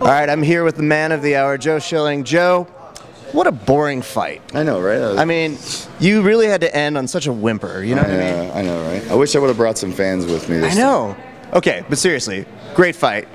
All right, I'm here with the man of the hour, Joe Schilling. Joe, what a boring fight. I know, right? I mean, you really had to end on such a whimper, you know what I mean? I know, right? I wish I would have brought some fans with me this I know. Okay, but seriously, great fight.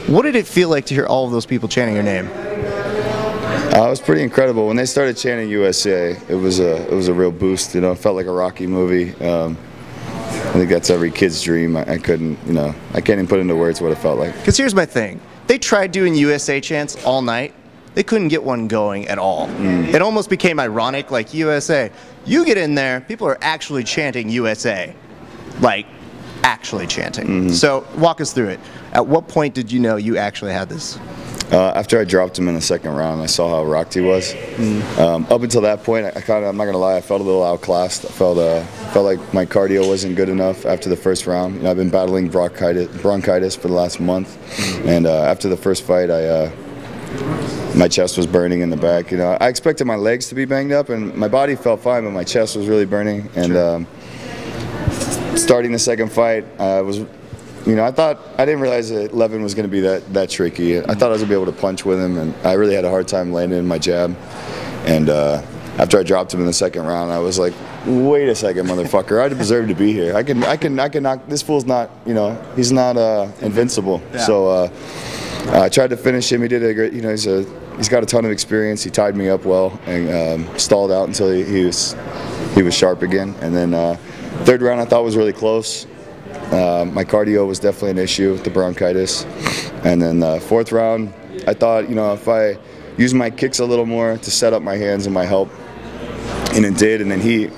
What did it feel like to hear all of those people chanting your name? It was pretty incredible. When they started chanting USA, it was a real boost. You know, it felt like a Rocky movie. I think that's every kid's dream. I couldn't, you know, I can't even put into words what it felt like. Because here's my thing. They tried doing USA chants all night. They couldn't get one going at all. It almost became ironic, like USA. You get in there, people are actually chanting USA. Like, actually chanting. So, walk us through it. At what point did you know you actually had this? After I dropped him in the second round, I saw how rocked he was. Up until that point, I'm not gonna lie, I felt a little outclassed. I felt like my cardio wasn't good enough after the first round. You know, I've been battling bronchitis for the last month, and after the first fight, my chest was burning in the back. You know, I expected my legs to be banged up, and my body felt fine, but my chest was really burning. And starting the second fight, you know, I didn't realize that Levin was going to be that tricky. I thought I was going to be able to punch with him, and I really had a hard time landing in my jab. And after I dropped him in the second round, I was like, wait a second, motherfucker, I deserve to be here. I can knock, this fool's not, you know, he's not invincible. Yeah. So I tried to finish him. He did a great, you know, he's got a ton of experience. He tied me up well and stalled out until he was sharp again. And then third round I thought was really close. My cardio was definitely an issue with the bronchitis. And then fourth round, I thought, you know, if I use my kicks a little more to set up my hands and my help, and it did. And then he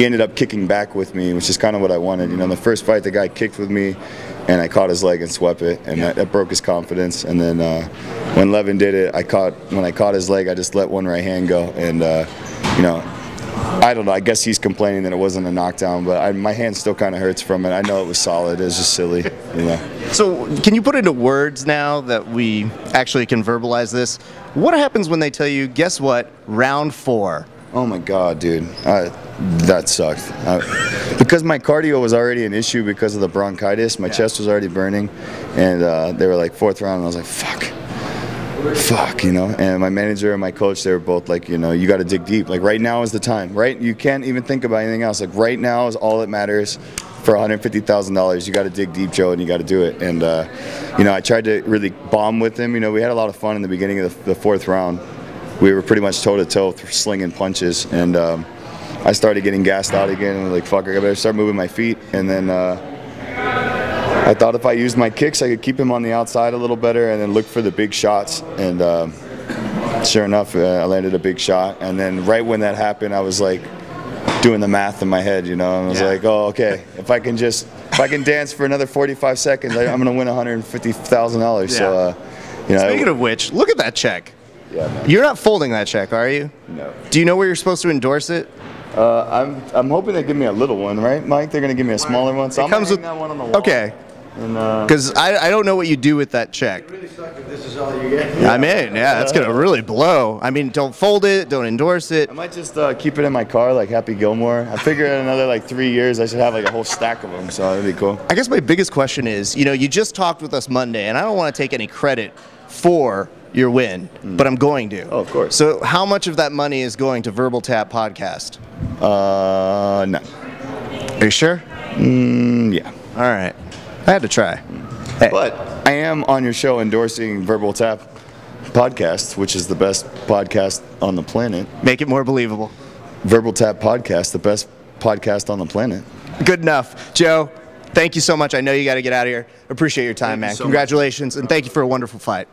ended up kicking back with me, which is kind of what I wanted. You know, in the first fight, the guy kicked with me, and I caught his leg and swept it, and that broke his confidence. And then when Levin did it, when I caught his leg, I just let one right hand go, and you know, I don't know. I guess he's complaining that it wasn't a knockdown, but my hand still kind of hurts from it. I know it was solid. It was just silly, you know. So can you put into words now that we actually can verbalize this? What happens when they tell you, guess what, round 4? Oh my God, dude. That sucked. Because my cardio was already an issue because of the bronchitis. My chest was already burning, and they were like, fourth round, and I was like, fuck, you know. And my manager and my coach, they were both like, you know, you got to dig deep. Like, right now is the time, right? You can't even think about anything else. Like, right now is all that matters. For $150,000, you got to dig deep, Joe, and you got to do it. And you know, I tried to really bomb with him. You know, we had a lot of fun in the beginning of the fourth round. We were pretty much toe-to-toe slinging punches, and I started getting gassed out again, and I was like, fuck, I better start moving my feet. And then I thought if I used my kicks, I could keep him on the outside a little better and then look for the big shots. And sure enough, I landed a big shot. And then right when that happened, I was like doing the math in my head, you know, and I was like, oh, okay, if I can dance for another 45 seconds, I'm going to win $150,000. Yeah. So, you know. Speaking of which, look at that check. Yeah, man. You're not folding that check, are you? No. Do you know where you're supposed to endorse it? I'm hoping they give me a little one, right, Mike? They're going to give me a smaller one, so I'm going to hang that one on the wall. Okay. Because I don't know what you do with that check. It really sucks if this is all you get. I mean, yeah, that's going to really blow. I mean, don't fold it, don't endorse it. I might just keep it in my car like Happy Gilmore. I figure in another like 3 years I should have like a whole stack of them, so that'd be cool. I guess my biggest question is, you know, you just talked with us Monday, and I don't want to take any credit for your win, but I'm going to. Oh, of course. So how much of that money is going to Verbal Tap Podcast? No. Are you sure? Yeah. All right. I had to try. Hey. But I am on your show endorsing Verbal Tap Podcast, which is the best podcast on the planet. Make it more believable. Verbal Tap Podcast, the best podcast on the planet. Good enough. Joe, thank you so much. I know you got to get out of here. Appreciate your time, man. Congratulations, and thank you for a wonderful fight.